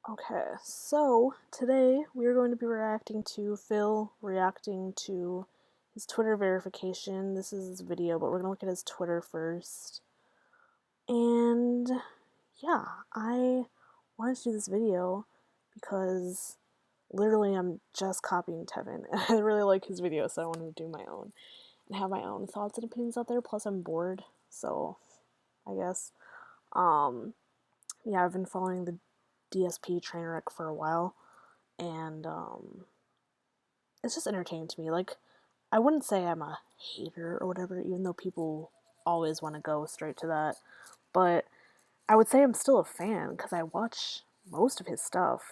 Okay, so today we are going to be reacting to Phil reacting to his Twitter verification. This is his video, but we're going to look at his Twitter first. And yeah, I wanted to do this video because literally I'm just copying Tevin. And I really like his video, so I wanted to do my own and have my own thoughts and opinions out there. Plus, I'm bored, so I guess. Um, yeah, I've been following the DSP train wreck for a while, and it's just entertaining to me. Like, I wouldn't say I'm a hater or whatever, even though people always want to go straight to that, but I would say I'm still a fan because I watch most of his stuff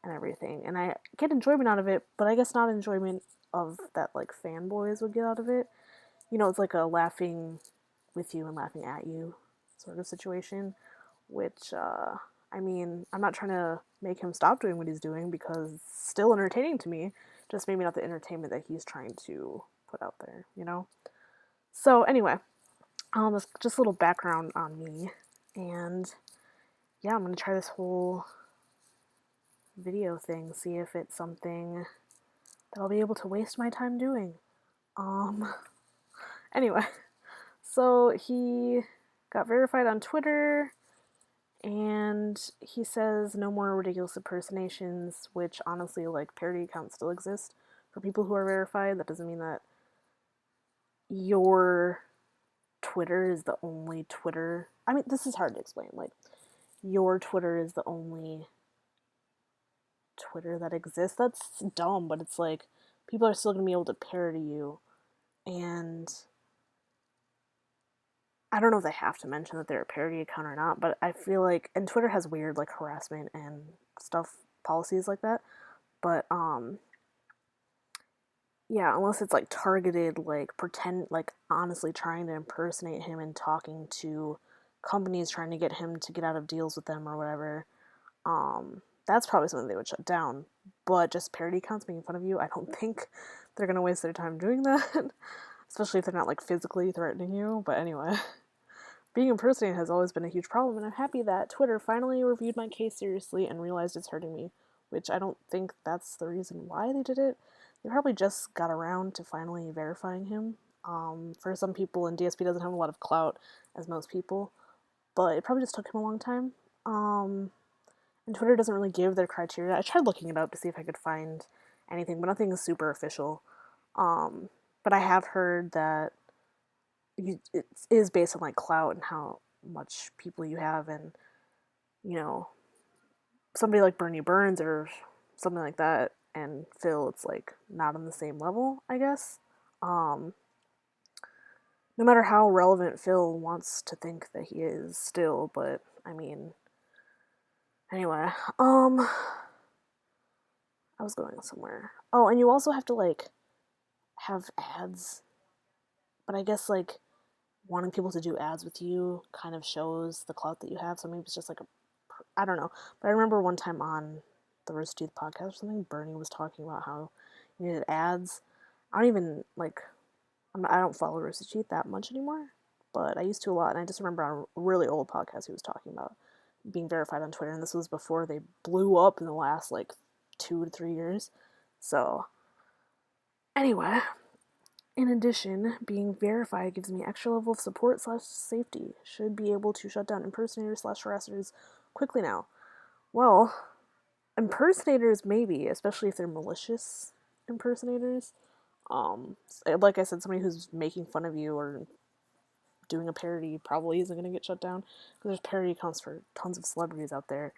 and everything, and I get enjoyment out of it, but I guess not enjoyment of that like fanboys would get out of it. You know, it's like a laughing with you and laughing at you sort of situation, which I mean, I'm not trying to make him stop doing what he's doing because it's still entertaining to me, just maybe not the entertainment that he's trying to put out there, you know? So anyway, just a little background on me, and yeah, I'm gonna try this whole video thing, see if it's something that I'll be able to waste my time doing. Um, anyway, so he got verified on Twitter, and he says no more ridiculous impersonations, which honestly, like, parody accounts still exist for people who are verified. That doesn't mean that your Twitter is the only Twitter. I mean, this is hard to explain. Like, your Twitter is the only Twitter that exists. That's dumb, but it's like people are still going to be able to parody you. And I don't know if they have to mention that they're a parody account or not, but I feel like, and Twitter has weird like harassment and stuff policies like that. But yeah, unless it's like targeted, like pretend, like honestly trying to impersonate him and talking to companies trying to get him to get out of deals with them or whatever, that's probably something they would shut down. But just parody accounts making fun of you, I don't think they're gonna waste their time doing that, especially if they're not like physically threatening you. But anyway, being impersonated has always been a huge problem, and I'm happy that Twitter finally reviewed my case seriously and realized it's hurting me, which I don't think that's the reason why they did it. They probably just got around to finally verifying him. For some people, and DSP doesn't have a lot of clout, as most people, but it probably just took him a long time. And Twitter doesn't really give their criteria. I tried looking it up to see if I could find anything, but nothing is super official. But I have heard that it is based on like clout and how much people you have, and you know, somebody like Bernie Burns or something like that, and Phil, it's like not on the same level, I guess. Um, no matter how relevant Phil wants to think that he is still, but I mean, anyway, I was going somewhere. Oh, and you also have to like have ads, but I guess like wanting people to do ads with you kind of shows the clout that you have. So maybe it's just like a, I don't know. But I remember one time on the Roast Teeth podcast or something, Bernie was talking about how you needed ads. I don't even like, I don't follow Roasted Teeth that much anymore, but I used to a lot. And I just remember on a really old podcast he was talking about being verified on Twitter, and this was before they blew up in the last like 2 to 3 years. So anyway, in addition, being verified gives me extra level of support slash safety. Should be able to shut down impersonators slash harassers quickly now. Well, impersonators maybe, especially if they're malicious impersonators. Like I said, somebody who's making fun of you or doing a parody probably isn't going to get shut down because there's parody accounts for tons of celebrities out there.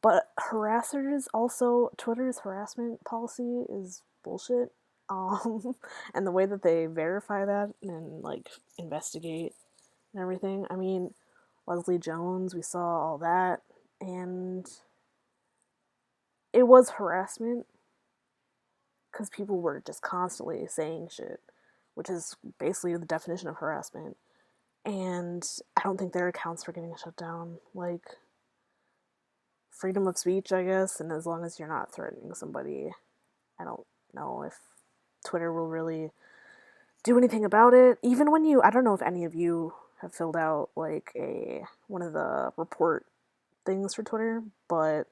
But harassers also, Twitter's harassment policy is bullshit. And the way that they verify that and like investigate and everything. I mean, Leslie Jones, we saw all that, and it was harassment because people were just constantly saying shit, which is basically the definition of harassment. And I don't think their accounts were getting shut down. Like, freedom of speech, I guess, and as long as you're not threatening somebody, I don't know if Twitter will really do anything about it. Even when you, I don't know if any of you have filled out like a one of the report things for Twitter, but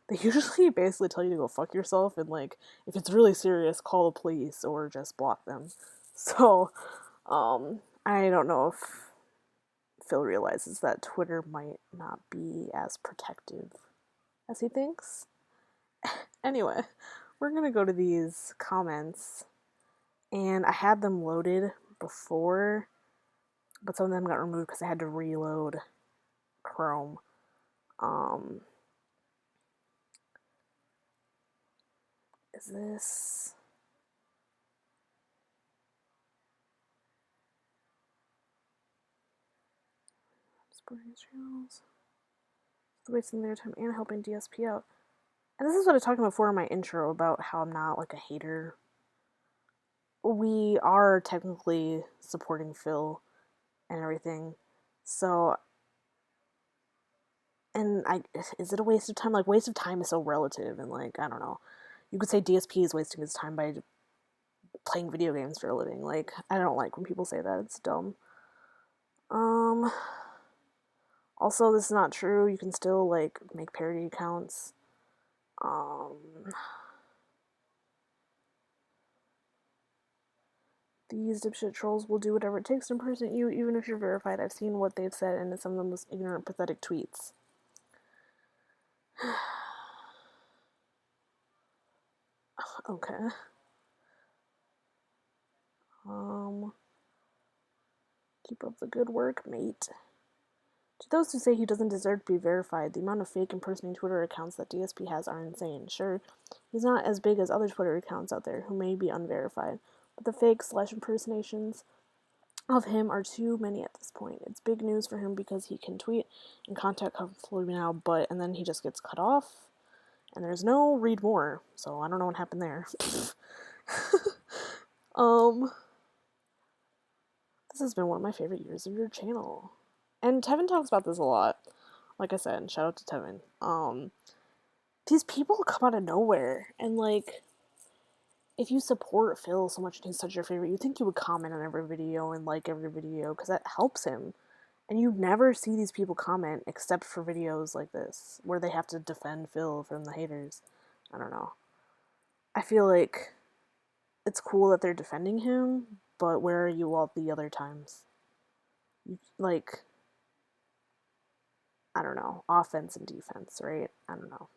they usually basically tell you to go fuck yourself, and like if it's really serious, call the police or just block them. So, I don't know if Phil realizes that Twitter might not be as protective as he thinks. Anyway, we're gonna go to these comments, and I had them loaded before, but some of them got removed because I had to reload Chrome. Is this... supporting his channels, wasting their time and helping DSP out. And this is what I was talking about before in my intro about how I'm not like a hater. We are technically supporting Phil and everything, so, and is it a waste of time? Like, waste of time is so relative, and like, I don't know. You could say DSP is wasting his time by playing video games for a living. Like, I don't like when people say that. It's dumb. Also, this is not true. You can still, like, make parody accounts. These dipshit trolls will do whatever it takes to impersonate you, even if you're verified. I've seen what they've said, and it's some of the most ignorant, pathetic tweets. Okay. Keep up the good work, mate. To those who say he doesn't deserve to be verified, the amount of fake impersonating Twitter accounts that DSP has are insane. Sure, he's not as big as other Twitter accounts out there who may be unverified, but the fake/impersonations of him are too many at this point. It's big news for him because he can tweet and contact comfortably now, and then he just gets cut off, and there's no read more, so I don't know what happened there. This has been one of my favorite years of your channel. And Tevin talks about this a lot. Like I said, shout out to Tevin. These people come out of nowhere, and like, if you support Phil so much and he's such your favorite, you think you would comment on every video and like every video, because that helps him. And you never see these people comment except for videos like this, where they have to defend Phil from the haters. I don't know. I feel like it's cool that they're defending him, but where are you all the other times? Like, I don't know, offense and defense, right? I don't know.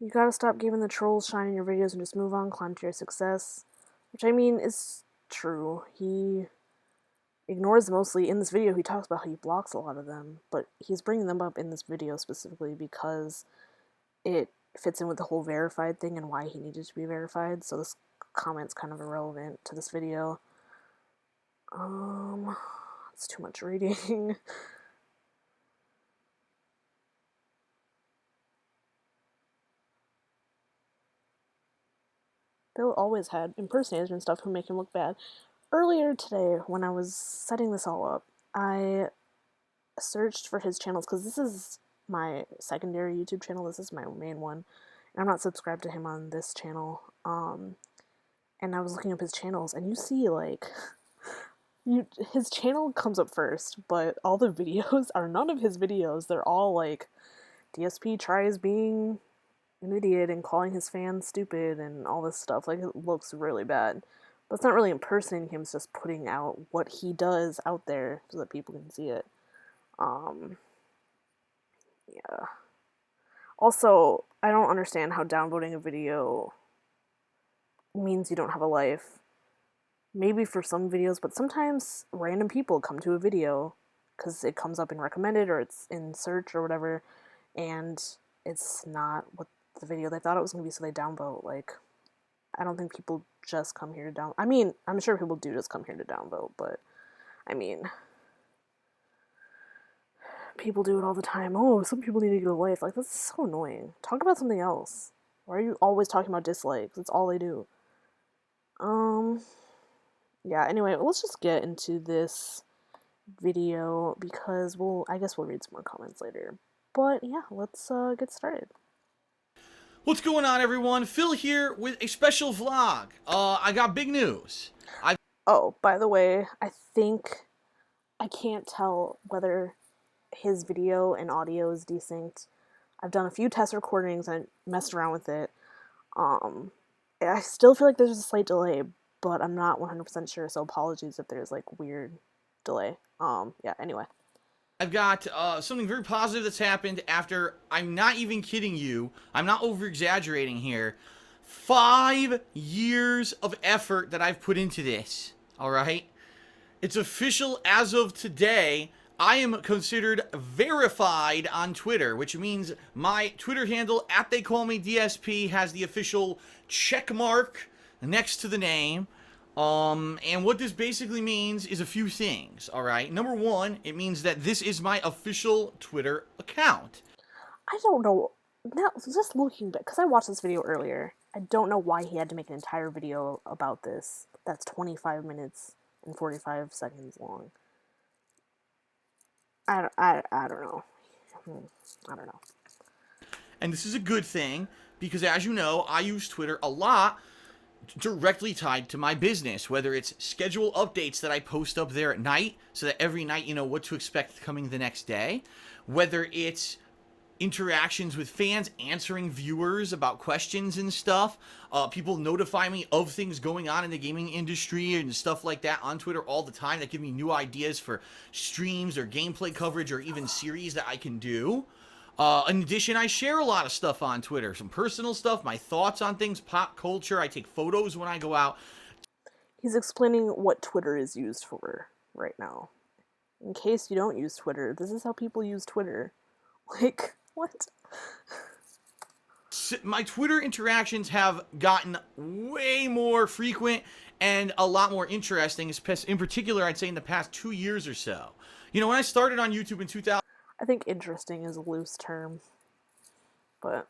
You gotta stop giving the trolls shine in your videos and just move on, climb to your success. Which, I mean, is true. He ignores mostly. In this video, he talks about how he blocks a lot of them, but he's bringing them up in this video specifically because it fits in with the whole verified thing and why he needed to be verified, so this comment's kind of irrelevant to this video. It's too much reading. Bill always had impersonators and stuff who make him look bad. Earlier today, when I was setting this all up, I searched for his channels, because this is my secondary YouTube channel, this is my main one, and I'm not subscribed to him on this channel, and I was looking up his channels, and you see, like, his channel comes up first, but all the videos are none of his videos. They're all, like, DSP tries being an idiot and calling his fans stupid and all this stuff. Like, it looks really bad. But it's not really impersonating him, it's just putting out what he does out there so that people can see it. Yeah. Also, I don't understand how downvoting a video means you don't have a life. Maybe for some videos, but sometimes random people come to a video because it comes up in recommended or it's in search or whatever, and it's not what the video they thought it was going to be, so they downvote. Like, I don't think people just come here to downvote. I mean, I'm sure people do just come here to downvote, but, I mean, people do it all the time. Oh, some people need to get a life. Like, that's so annoying. Talk about something else. Why are you always talking about dislikes? That's all they do. Yeah, anyway, let's just get into this video because I guess we'll read some more comments later. But yeah, let's get started. What's going on, everyone? Phil here with a special vlog. I got big news. Oh, by the way, I think I can't tell whether his video and audio is desynced. I've done a few test recordings and messed around with it. Um, I still feel like there's a slight delay, but I'm not 100% sure, so apologies if there's like weird delay. Yeah, anyway. I've got something very positive that's happened after, I'm not even kidding you, I'm not over exaggerating here, 5 years of effort that I've put into this. All right? It's official as of today. I am considered verified on Twitter, which means my Twitter handle, @TheyCallMeDSP, has the official check mark next to the name. And what this basically means is a few things, all right? Number one, it means that this is my official Twitter account. I don't know. Now, just looking back, because I watched this video earlier, I don't know why he had to make an entire video about this. That's 25 minutes and 45 seconds long. I don't know. I don't know. And this is a good thing because, as you know, I use Twitter a lot directly tied to my business, whether it's schedule updates that I post up there at night so that every night you know what to expect coming the next day, whether it's interactions with fans, answering viewers about questions and stuff, people notify me of things going on in the gaming industry and stuff like that on Twitter all the time that give me new ideas for streams or gameplay coverage or even series that I can do. In addition, I share a lot of stuff on Twitter, some personal stuff, my thoughts on things, pop culture. I take photos when I go out. He's explaining what Twitter is used for right now. In case you don't use Twitter, this is how people use Twitter. Like, what? My Twitter interactions have gotten way more frequent and a lot more interesting, in particular, I'd say in the past 2 years or so. You know, when I started on YouTube in 2000, I think interesting is a loose term, but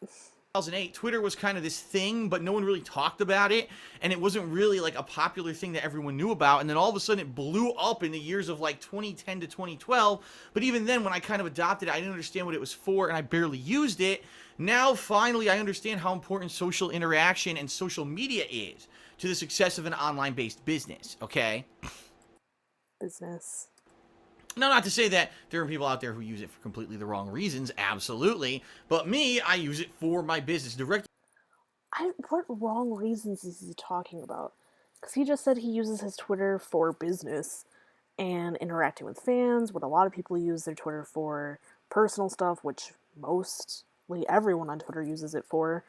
2008, Twitter was kind of this thing, but no one really talked about it, and it wasn't really like a popular thing that everyone knew about. And then all of a sudden it blew up in the years of like 2010 to 2012. But even then, when I kind of adopted it, I didn't understand what it was for, and I barely used it. Now finally I understand how important social interaction and social media is to the success of an online based business. Okay, business. now, not to say that there are people out there who use it for completely the wrong reasons, absolutely. But me, I use it for my business directly. What wrong reasons is he talking about? Because he just said he uses his Twitter for business and interacting with fans, what a lot of people use their Twitter for, personal stuff, which mostly everyone on Twitter uses it for.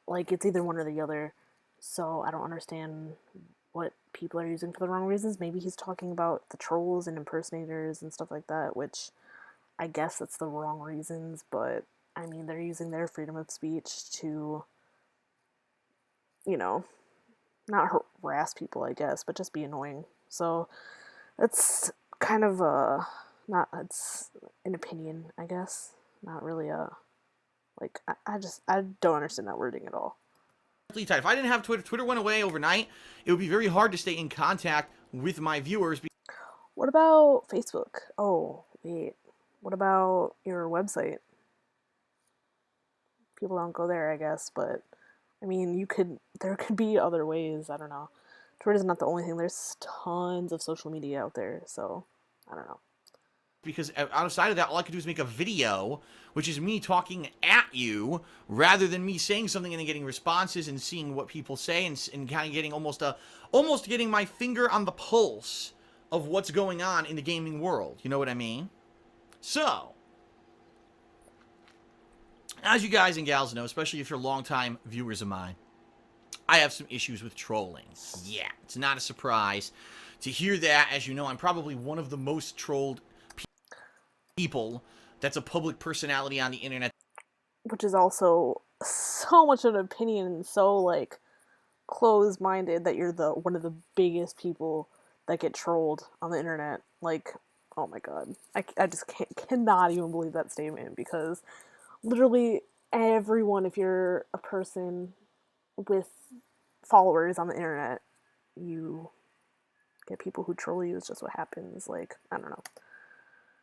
Like, it's either one or the other. So I don't understand what people are using for the wrong reasons. Maybe he's talking about the trolls and impersonators and stuff like that, which I guess that's the wrong reasons, but I mean, they're using their freedom of speech to, you know, not harass people, I guess, but just be annoying. So that's kind of not, it's an opinion, I guess. Not really a, like, I don't understand that wording at all. If I didn't have Twitter, Twitter went away overnight, it would be very hard to stay in contact with my viewers. What about Facebook? Oh, wait. What about your website? People don't go there, I guess, but I mean, there could be other ways, I don't know. Twitter's not the only thing. There's tons of social media out there, so I don't know. Because outside of that, all I could do is make a video, which is me talking at you, rather than me saying something and then getting responses and seeing what people say and kind of getting almost getting my finger on the pulse of what's going on in the gaming world. You know what I mean? So, as you guys and gals know, especially if you're longtime viewers of mine, I have some issues with trolling. Yeah, it's not a surprise to hear that. As you know, I'm probably one of the most trolled people that's a public personality on the internet. Which is also so much of an opinion and so, like, closed-minded that you're one of the biggest people that get trolled on the internet. Like, oh my god. I just cannot even believe that statement, because literally everyone, if you're a person with followers on the internet, you get people who troll you. It's just what happens. Like, I don't know.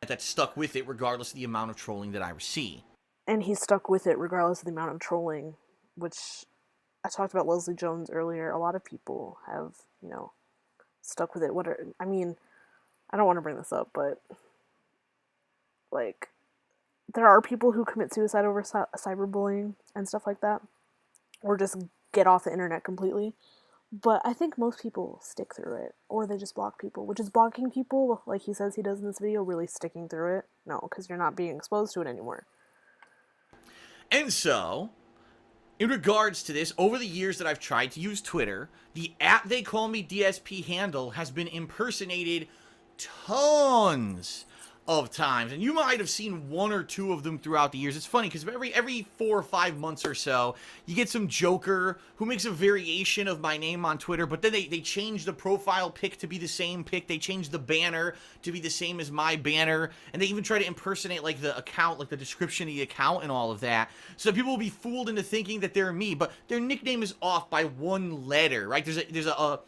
That stuck with it regardless of the amount of trolling that I receive. And he stuck with it regardless of the amount of trolling, which I talked about Leslie Jones earlier. A lot of people have, stuck with it. I mean, I don't want to bring this up, but Like, there are people who commit suicide over cyberbullying and stuff like that, or just get off the internet completely. But I think most people stick through it, or they just block people, which is blocking people, like he says he does in this video, really sticking through it? No, because you're not being exposed to it anymore. And so, in regards to this, over the years that I've tried to use Twitter, the They Call Me DSP handle has been impersonated tons of times, and you might have seen one or two of them throughout the years. It's funny because every 4 or 5 months or so, you get some joker who makes a variation of my name on Twitter, but then they change the profile pic to be the same pic, they change the banner to be the same as my banner, and they even try to impersonate like the account, like the description of the account and all of that, so that people will be fooled into thinking that they're me, but their nickname is off by one letter, right? There's a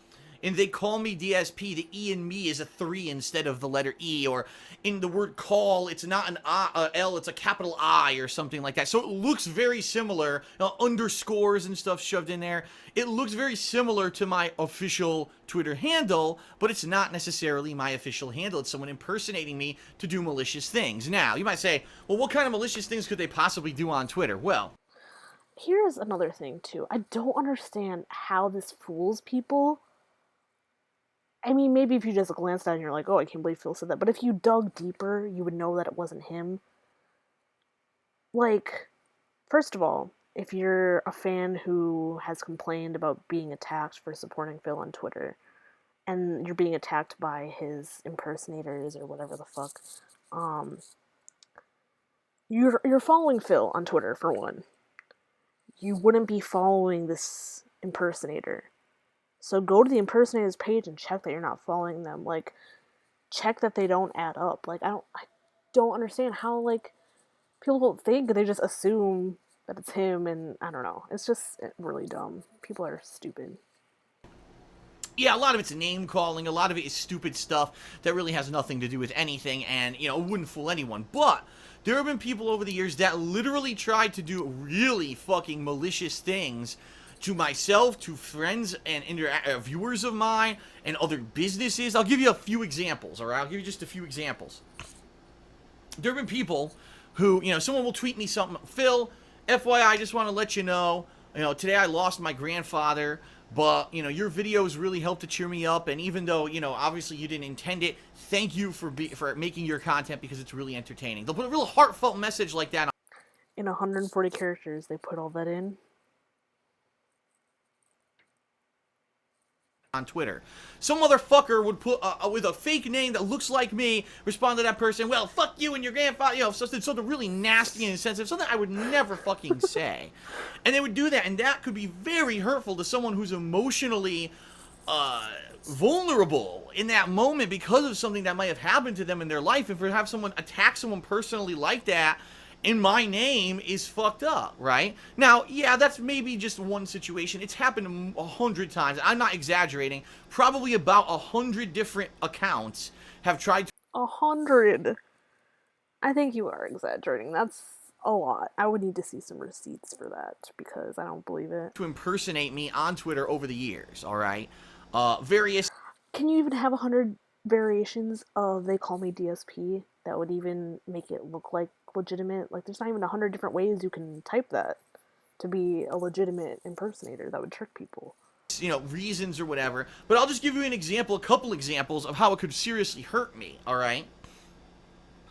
and They Call Me DSP, the E in me is a 3 instead of the letter E, or in the word call, it's not an L, it's a capital I or something like that. So it looks very similar, underscores and stuff shoved in there. It looks very similar to my official Twitter handle, but it's not necessarily my official handle. It's someone impersonating me to do malicious things. Now, you might say, well, what kind of malicious things could they possibly do on Twitter? Well, here's another thing, too. I don't understand how this fools people. I mean, maybe if you just glanced at it and you're like, oh, I can't believe Phil said that. But if you dug deeper, you would know that it wasn't him. Like, first of all, if you're a fan who has complained about being attacked for supporting Phil on Twitter, and you're being attacked by his impersonators or whatever the fuck, you're following Phil on Twitter, for one. You wouldn't be following this impersonator. So go to the impersonator's page and check that you're not following them. Like, check that they don't add up. Like, I don't understand how, like, people don't think, they just assume that it's him, and I don't know. It's just really dumb. People are stupid. yeah, a lot of it's name calling, a lot of it is stupid stuff that really has nothing to do with anything, and, it wouldn't fool anyone. But there have been people over the years that literally tried to do really fucking malicious things to myself, to friends and viewers of mine, and other businesses. I'll give you a few examples, alright? I'll give you just a few examples. There have been people who, someone will tweet me something, Phil, FYI, I just want to let you know, today I lost my grandfather, but, your videos really helped to cheer me up, and even though, obviously you didn't intend it, thank you for making your content because it's really entertaining. They'll put a real heartfelt message like that In 140 characters, they put all that in. on Twitter. Some motherfucker would put with a fake name that looks like me, respond to that person, well, fuck you and your grandfather, something really nasty and insensitive, something I would never fucking say. And they would do that, and that could be very hurtful to someone who's emotionally vulnerable in that moment because of something that might have happened to them in their life. And for have someone attack someone personally like that in my name is fucked up, right? Now, yeah, that's maybe just one situation. It's happened 100 times. I'm not exaggerating. Probably about 100 different accounts have tried to 100. I think you are exaggerating. That's a lot. I would need to see some receipts for that because I don't believe it. to impersonate me on Twitter over the years, all right? Various Can you even have 100 variations of They Call Me DSP that would even make it look like legitimate? Like, there's not even 100 different ways you can type that to be a legitimate impersonator that would trick people. reasons or whatever, but I'll just give you an example, a couple examples of how it could seriously hurt me, all right?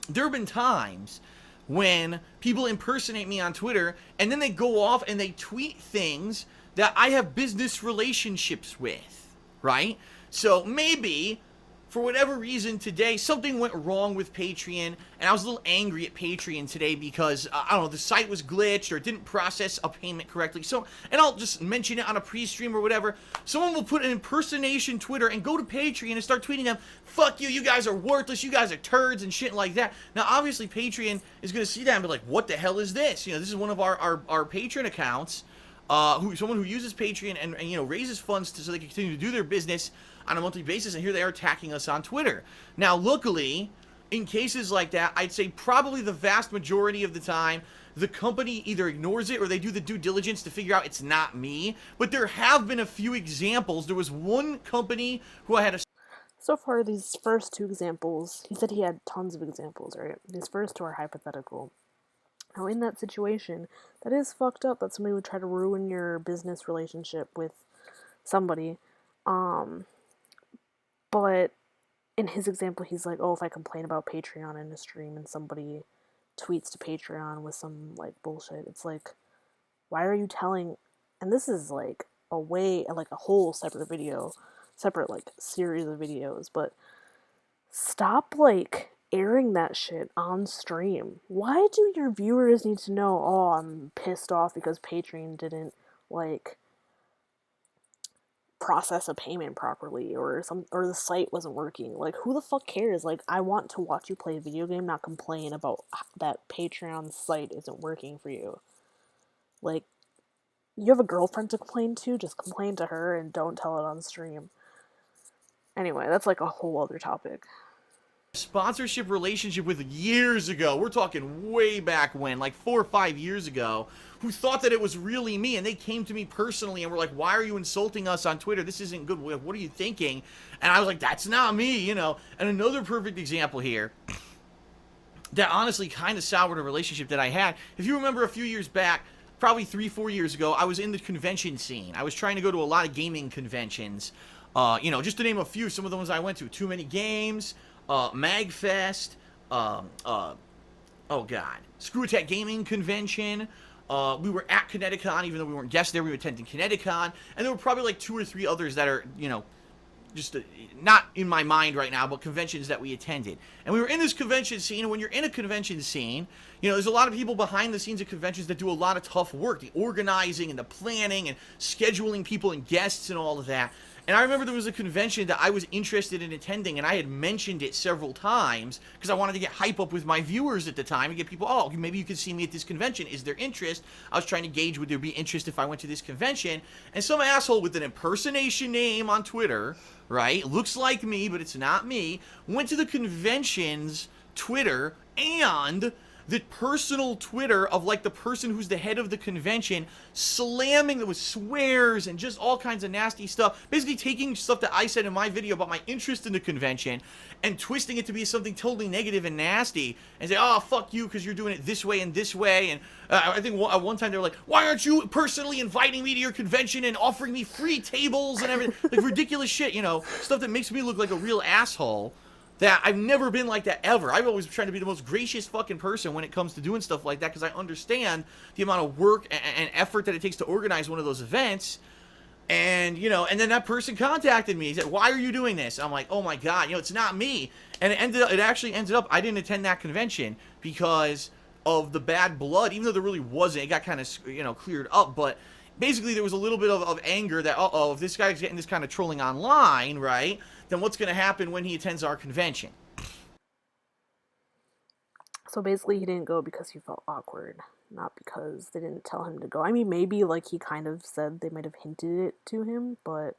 There have been times when people impersonate me on Twitter and then they go off and they tweet things that I have business relationships with, right? So maybe for whatever reason today something went wrong with Patreon, and I was a little angry at Patreon today because I don't know, the site was glitched or it didn't process a payment correctly. So, and I'll just mention it on a pre-stream or whatever. Someone will put an impersonation Twitter and go to Patreon and start tweeting them, fuck you, you guys are worthless, you guys are turds and shit like that. Now obviously Patreon is going to see that and be like, what the hell is this? This is one of our Patreon accounts, someone who uses Patreon and raises funds so they can continue to do their business on a monthly basis, and here they are attacking us on Twitter. Now, luckily, in cases like that, I'd say probably the vast majority of the time, the company either ignores it or they do the due diligence to figure out it's not me. But there have been a few examples. There was one company who I had a... So far, these first two examples, he said he had tons of examples, right? These first two are hypothetical. Now, in that situation, that is fucked up that somebody would try to ruin your business relationship with somebody. Um, but in his example, he's like, oh, if I complain about Patreon in a stream and somebody tweets to Patreon with some, like, bullshit, it's like, why are you telling, and this is, like, a whole separate video, separate, like, series of videos, but stop, like, airing that shit on stream. Why do your viewers need to know, oh, I'm pissed off because Patreon didn't, like, process a payment properly, or the site wasn't working? Like, who the fuck cares? Like, I want to watch you play a video game, not complain about that Patreon site isn't working for you. Like, you have a girlfriend to complain to, just complain to her and don't tell it on stream. Anyway, that's like a whole other topic. Sponsorship relationship with years ago, we're talking way back when, like 4 or 5 years ago, who thought that it was really me, and they came to me personally and were like, why are you insulting us on Twitter? This isn't good. What are you thinking? And I was like, that's not me, you know. And another perfect example here that honestly kind of soured a relationship that I had. If you remember a few years back, probably 3-4 years ago, I was in the convention scene. I was trying to go to a lot of gaming conventions. You know, just to name a few, some of the ones I went to: Too Many Games, MagFest, oh god, Screw Attack Gaming Convention. We were at Kineticon, even though we weren't guests there. We were attending Kineticon, and there were probably like 2 or 3 others that are, you know, just not in my mind right now, but conventions that we attended. And we were in this convention scene, and when you're in a convention scene, you know, there's a lot of people behind the scenes at conventions that do a lot of tough work, the organizing and the planning and scheduling people and guests and all of that. And I remember there was a convention that I was interested in attending, and I had mentioned it several times because I wanted to get hype up with my viewers at the time and get people, oh, maybe you could see me at this convention. Is there interest? I was trying to gauge would there be interest if I went to this convention. And some asshole with an impersonation name on Twitter, right, looks like me, but it's not me, went to the convention's Twitter and the personal Twitter of, like, the person who's the head of the convention, slamming it with swears and just all kinds of nasty stuff, basically taking stuff that I said in my video about my interest in the convention and twisting it to be something totally negative and nasty, and say, oh, fuck you because you're doing it this way and this way. And I think at one time they were like, why aren't you personally inviting me to your convention and offering me free tables and everything? Like, ridiculous shit, you know, stuff that makes me look like a real asshole. That I've never been like that ever. I've always tried to be the most gracious fucking person when it comes to doing stuff like that, because I understand the amount of work and effort that it takes to organize one of those events. And, you know, and then that person contacted me. He said, why are you doing this? I'm like, oh my god, you know, it's not me. And it actually ended up, I didn't attend that convention because of the bad blood, even though there really wasn't. It got kind of, you know, cleared up, but basically there was a little bit of anger that, uh-oh, if this guy's getting this kind of trolling online, right, then what's going to happen when he attends our convention? So basically he didn't go because he felt awkward, not because they didn't tell him to go. I mean, maybe, like, he kind of said they might have hinted it to him, but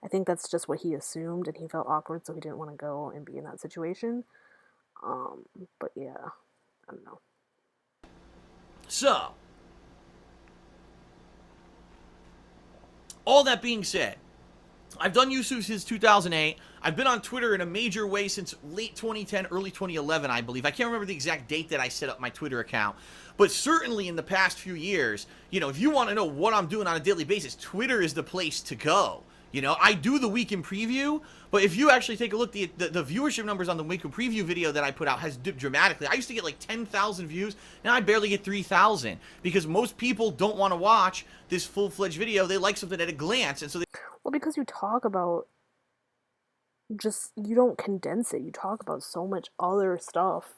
I think that's just what he assumed, and he felt awkward, so he didn't want to go and be in that situation. But yeah, I don't know. So, all that being said, I've done YouTube since 2008. I've been on Twitter in a major way since late 2010, early 2011, I believe. I can't remember the exact date that I set up my Twitter account. But certainly in the past few years, you know, if you want to know what I'm doing on a daily basis, Twitter is the place to go. You know, I do the week in preview, but if you actually take a look, the viewership numbers on the week in preview video that I put out has dipped dramatically. I used to get like 10,000 views. Now I barely get 3,000 because most people don't want to watch this full-fledged video. They like something at a glance, and so they... Well, because you talk about you don't condense it. You talk about so much other stuff,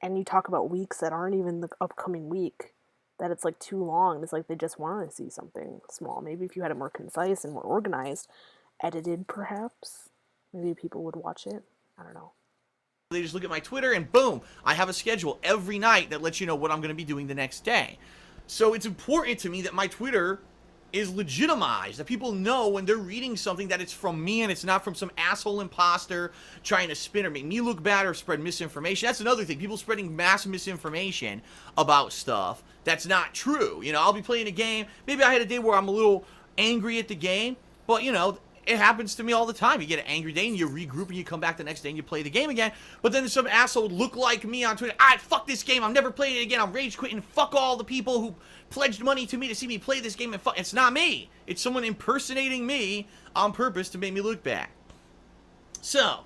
and you talk about weeks that aren't even the upcoming week, that it's like too long. It's like they just want to see something small. Maybe if you had it more concise and more organized, edited perhaps, maybe people would watch it. I don't know. They just look at my Twitter and boom, I have a schedule every night that lets you know what I'm going to be doing the next day. So it's important to me that my Twitter is legitimized, that people know when they're reading something that it's from me and it's not from some asshole imposter trying to spin or make me look bad or spread misinformation. That's another thing. People spreading mass misinformation about stuff that's not true. You know, I'll be playing a game. Maybe I had a day where I'm a little angry at the game, but, you know, It happens to me all the time. You get an angry day and you regroup and you come back the next day and you play the game again. But then some asshole look like me on Twitter. Fuck this game. I'm never playing it again. I'm rage quitting. Fuck all the people who pledged money to me to see me play this game. And fuck, it's not me. It's someone impersonating me on purpose to make me look bad. So,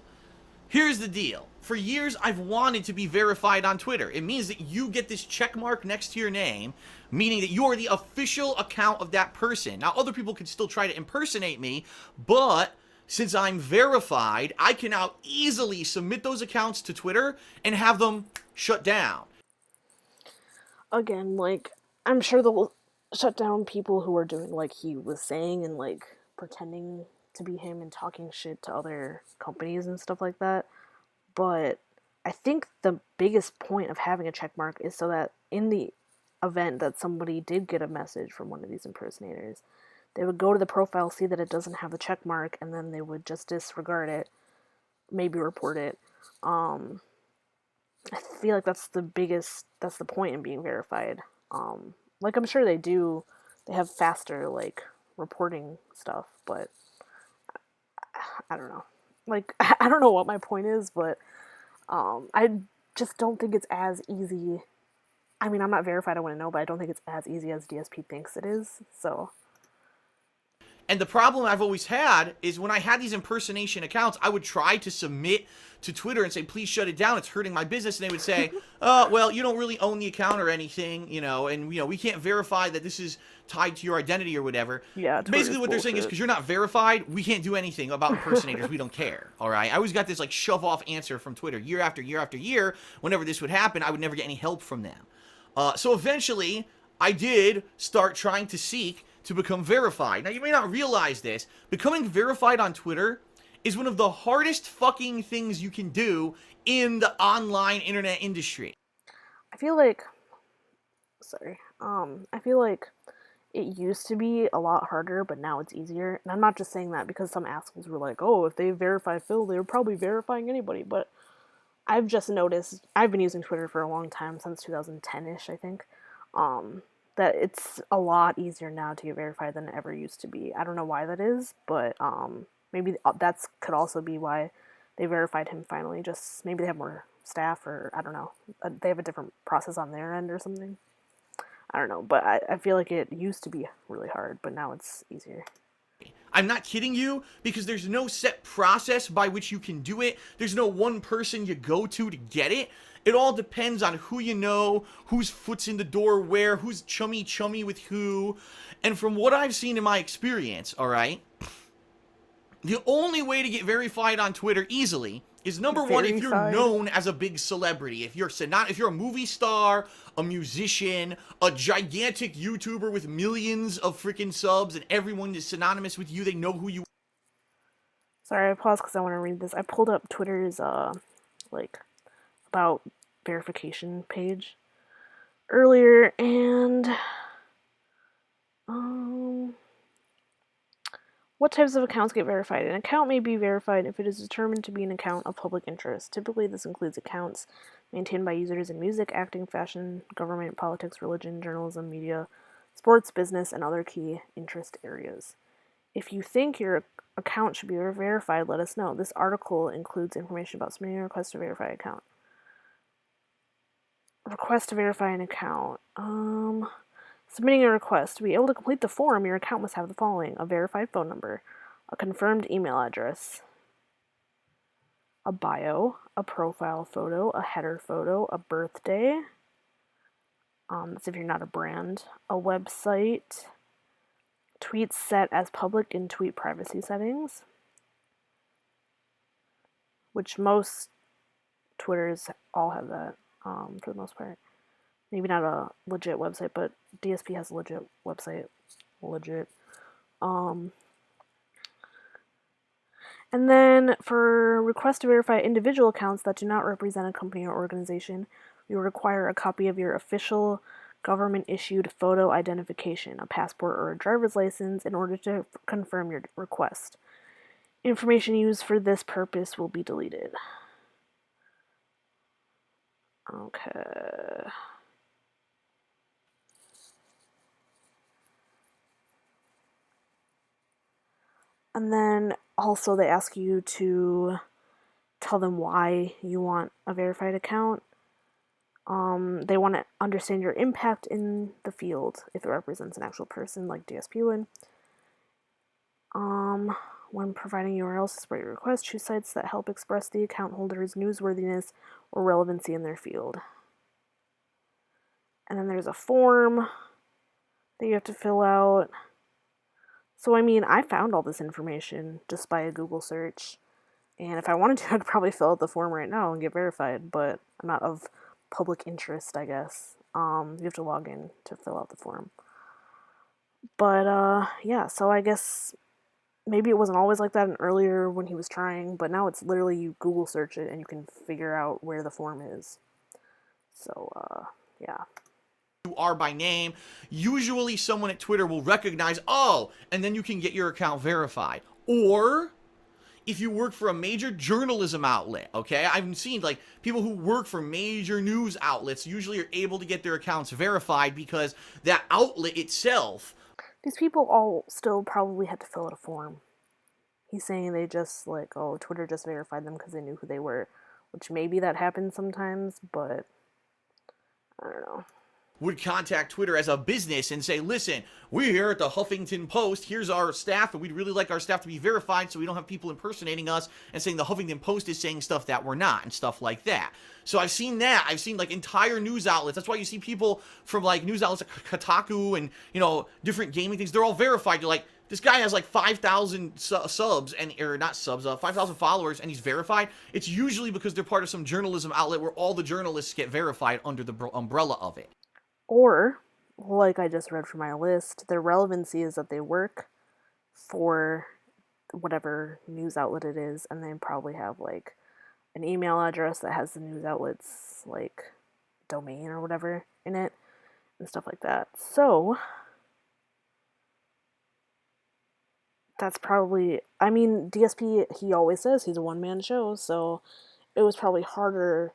here's the deal. For years, I've wanted to be verified on Twitter. It means that you get this check mark next to your name, meaning that you're the official account of that person. Now, other people can still try to impersonate me, but since I'm verified, I can now easily submit those accounts to Twitter and have them shut down. Again, like, I'm sure they'll shut down people who are doing like he was saying and like pretending to be him and talking shit to other companies and stuff like that. But I think the biggest point of having a check mark is so that in the event that somebody did get a message from one of these impersonators, they would go to the profile, see that it doesn't have the check mark, and then they would just disregard it, maybe report it. I feel like that's the point in being verified. Like, I'm sure they have faster, like, reporting stuff, but I don't know. Like, I don't know what my point is, but I just don't think it's as easy. I mean, I'm not verified, I wouldn't know, but I don't think it's as easy as DSP thinks it is, so. And the problem I've always had is when I had these impersonation accounts, I would try to submit to Twitter and say, please shut it down, it's hurting my business. And they would say, well, you don't really own the account or anything, and, we can't verify that this is tied to your identity or whatever. Yeah, basically what they're saying is, because you're not verified, we can't do anything about impersonators. We don't care, all right? I always got this, like, shove-off answer from Twitter year after year after year. Whenever this would happen, I would never get any help from them. So eventually, I did start trying to seek to become verified. Now, you may not realize this. Becoming verified on Twitter is one of the hardest fucking things you can do in the online internet industry. I feel like it used to be a lot harder, but now it's easier. And I'm not just saying that because some assholes were like, oh, if they verify Phil, they were probably verifying anybody. But I've just noticed, I've been using Twitter for a long time, since 2010-ish, I think, that it's a lot easier now to get verified than it ever used to be. I don't know why that is, but maybe that's could also be why they verified him finally. Just maybe they have more staff, or I don't know. They have a different process on their end or something. I don't know, but I feel like it used to be really hard, but now it's easier. I'm not kidding you, because there's no set process by which you can do it. There's no one person you go to get it. It all depends on who you know, whose foot's in the door where, who's chummy with who. And from what I've seen in my experience, all right, the only way to get verified on Twitter easily is, number one, if you're known as a big celebrity. If you're a movie star, a musician, a gigantic YouTuber with millions of freaking subs, and everyone is synonymous with you, they know who you are. Sorry, I paused because I want to read this. I pulled up Twitter's about verification page earlier, and what types of accounts get verified? An account may be verified if it is determined to be an account of public interest. Typically, this includes accounts maintained by users in music, acting, fashion, government, politics, religion, journalism, media, sports, business, and other key interest areas. If you think your account should be verified, let us know. This article includes information about submitting a request to verify an account. Request to verify an account. Submitting a request. To be able to complete the form, your account must have the following: a verified phone number, a confirmed email address, a bio, a profile photo, a header photo, a birthday, that's if you're not a brand, a website, tweets set as public in tweet privacy settings, which most Twitters all have that, for the most part. Maybe not a legit website, but DSP has a legit website. Legit. And then for request to verify individual accounts that do not represent a company or organization, you will require a copy of your official government-issued photo identification, a passport or a driver's license, in order to confirm your request. Information used for this purpose will be deleted. Okay. And And then also they ask you to tell them why you want a verified account. They want to understand your impact in the field if it represents an actual person, like DSP would. When providing URLs to support your request, choose sites that help express the account holder's newsworthiness or relevancy in their field. And then there's a form that you have to fill out. So, I mean, I found all this information just by a Google search. And if I wanted to, I'd probably fill out the form right now and get verified, but I'm not of public interest, I guess. You have to log in to fill out the form. But, yeah, so I guess maybe it wasn't always like that earlier when he was trying, but now it's literally you Google search it and you can figure out where the form is. So, yeah. You are by name. Usually someone at Twitter will recognize, oh, and then you can get your account verified. Or if you work for a major journalism outlet, okay? I've seen like people who work for major news outlets usually are able to get their accounts verified because that outlet itself. These people all still probably had to fill out a form. He's saying they just like, oh, Twitter just verified them because they knew who they were, which maybe that happens sometimes, but I don't know. Would contact Twitter as a business and say, listen, we're here at the Huffington Post. Here's our staff, and we'd really like our staff to be verified so we don't have people impersonating us and saying the Huffington Post is saying stuff that we're not and stuff like that. So I've seen that. I've seen like entire news outlets. That's why you see people from like news outlets like Kotaku and, you know, different gaming things. They're all verified. You're like, this guy has like 5,000 subs, and or not subs, 5,000 followers, and he's verified. It's usually because they're part of some journalism outlet where all the journalists get verified under the umbrella of it. Or, like I just read from my list, their relevancy is that they work for whatever news outlet it is, and they probably have like an email address that has the news outlet's like domain or whatever in it and stuff like that. So that's probably, I mean, DSP, he always says he's a one-man show, so it was probably harder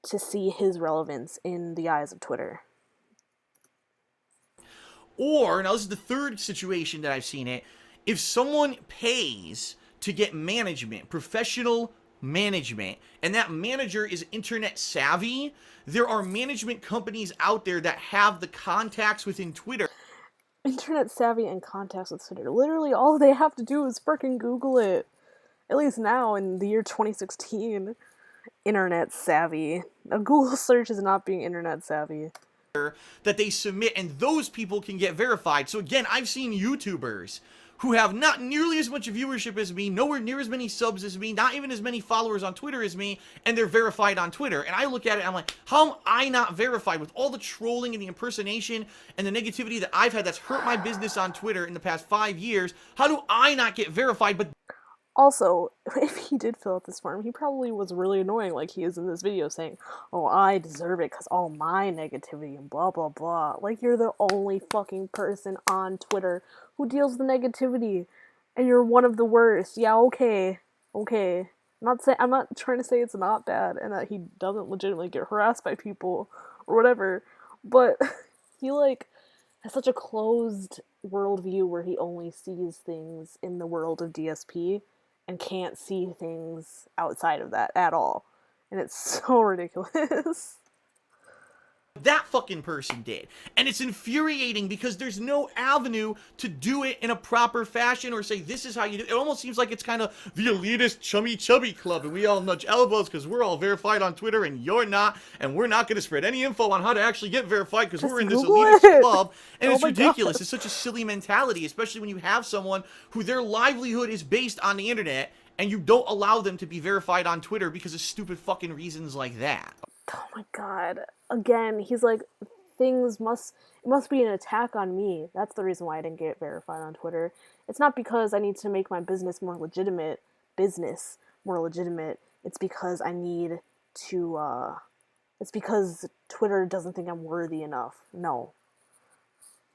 to see his relevance in the eyes of Twitter. Or, now this is the third situation that I've seen it, if someone pays to get management, professional management, and that manager is internet savvy, there are management companies out there that have the contacts within Twitter. Internet savvy and contacts with Twitter. Literally, all they have to do is freaking Google it. At least now, in the year 2016. Internet savvy. A Google search is not being internet savvy. That they submit, and those people can get verified. So again, I've seen YouTubers who have not nearly as much viewership as me, nowhere near as many subs as me, not even as many followers on Twitter as me, and they're verified on Twitter. And I look at it and I'm like, how am I not verified with all the trolling and the impersonation and the negativity that I've had that's hurt my business on Twitter in the past 5 years? How do I not get verified? But also, if he did fill out this form, he probably was really annoying like he is in this video saying, oh, I deserve it because all my negativity and blah, blah, blah. Like, you're the only fucking person on Twitter who deals with negativity, and you're one of the worst. Yeah, okay. I'm not trying to say it's not bad and that he doesn't legitimately get harassed by people or whatever, but he, like, has such a closed worldview where he only sees things in the world of DSP and can't see things outside of that at all. And it's so ridiculous. that fucking person did. And it's infuriating because there's no avenue to do it in a proper fashion or say this is how you do it. It almost seems like it's kind of the elitist chubby club and we all nudge elbows because we're all verified on Twitter and you're not, and we're not going to spread any info on how to actually get verified because we're in this elitist club. And it's ridiculous. It's such a silly mentality, especially when you have someone who their livelihood is based on the internet and you don't allow them to be verified on Twitter because of stupid fucking reasons like that. Oh my god. Again, he's like, it must be an attack on me. That's the reason why I didn't get verified on Twitter. It's not because I need to make my business more legitimate. It's because I need to, it's because Twitter doesn't think I'm worthy enough. No.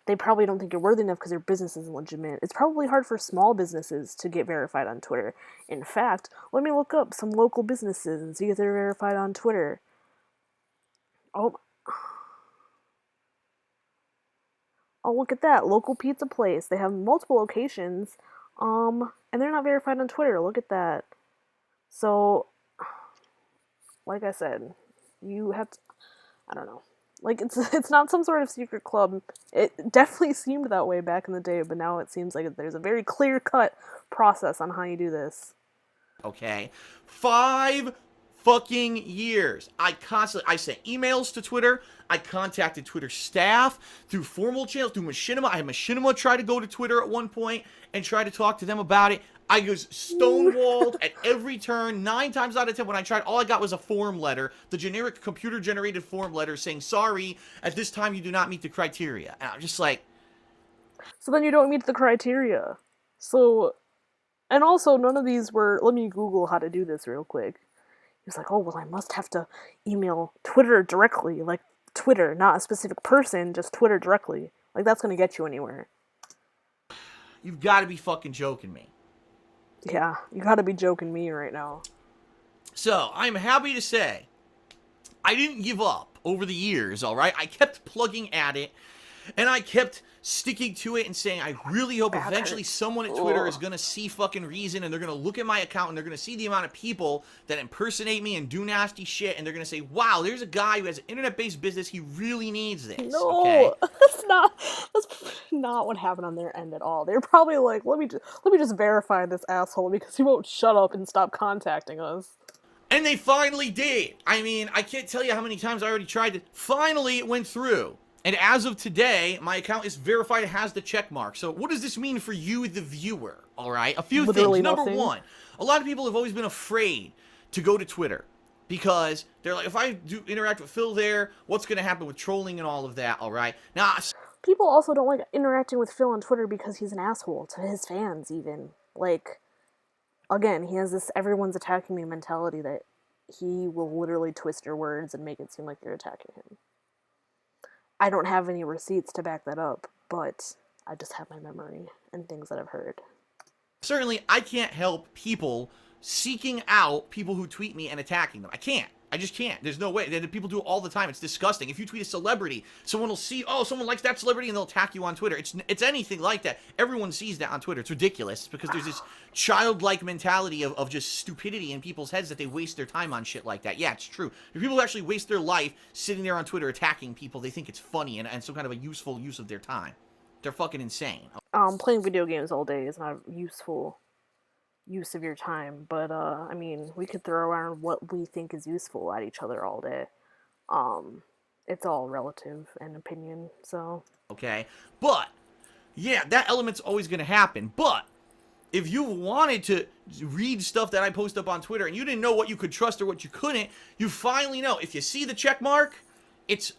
They probably don't think you're worthy enough because your business isn't legitimate. It's probably hard for small businesses to get verified on Twitter. In fact, let me look up some local businesses and see if they're verified on Twitter. Oh, look at that. Local pizza place. They have multiple locations. And they're not verified on Twitter. Look at that. So, like I said, you have to, I don't know. Like it's not some sort of secret club. It definitely seemed that way back in the day, but now it seems like there's a very clear-cut process on how you do this. Okay? 5 fucking years. I sent emails to Twitter. I contacted Twitter staff through formal channels, through Machinima. I had Machinima try to go to Twitter at one point and try to talk to them about it. I was stonewalled at every turn. 9 times out of 10, when I tried, all I got was a form letter, the generic computer-generated form letter saying, sorry, at this time you do not meet the criteria. And I'm just like... So then you don't meet the criteria. So, and also none of these were, let me Google how to do this real quick. He was like, oh, well, I must have to email Twitter directly, like Twitter, not a specific person, just Twitter directly. Like, that's gonna get you anywhere. You've got to be fucking joking me. Yeah, you gotta be joking me right now. So, I'm happy to say, I didn't give up over the years, alright? I kept plugging at it, and I kept sticking to it and saying, I really hope eventually someone at Twitter is gonna see fucking reason, and they're gonna look at my account, and they're gonna see the amount of people that impersonate me and do nasty shit, and they're gonna say, wow, there's a guy who has an internet-based business, he really needs this. No, okay? that's not what happened on their end at all. They're probably like, let me just verify this asshole because he won't shut up and stop contacting us. And they finally did. I mean, I can't tell you how many times I already tried to. Finally, it went through. And as of today, my account is verified. It has the check mark. So what does this mean for you, the viewer? All right, a few Literally things. Number nothing. one, a lot of people have always been afraid to go to Twitter because they're like, if I do interact with Phil there, what's going to happen with trolling and all of that? All right. Now, People also don't like interacting with Phil on Twitter because he's an asshole to his fans, even. Like, again, he has this everyone's attacking me mentality that he will literally twist your words and make it seem like you're attacking him. I don't have any receipts to back that up, but I just have my memory and things that I've heard. certainly, I can't help people seeking out people who tweet me and attacking them. I can't. I just can't. There's no way. People do it all the time. It's disgusting. If you tweet a celebrity, someone will see, oh, someone likes that celebrity, and they'll attack you on Twitter. It's anything like that. Everyone sees that on Twitter. It's ridiculous because there's this childlike mentality of just stupidity in people's heads that they waste their time on shit like that. Yeah, it's true. If people actually waste their life sitting there on Twitter attacking people, they think it's funny and some kind of a useful use of their time. They're fucking insane. Playing video games all day is not a useful use of your time, but I mean, we could throw around what we think is useful at each other all day. It's all relative and opinion, so. Okay, but yeah, that element's always going to happen. But if you wanted to read stuff that I post up on Twitter and you didn't know what you could trust or what you couldn't, you finally know. If you see the check mark, it's,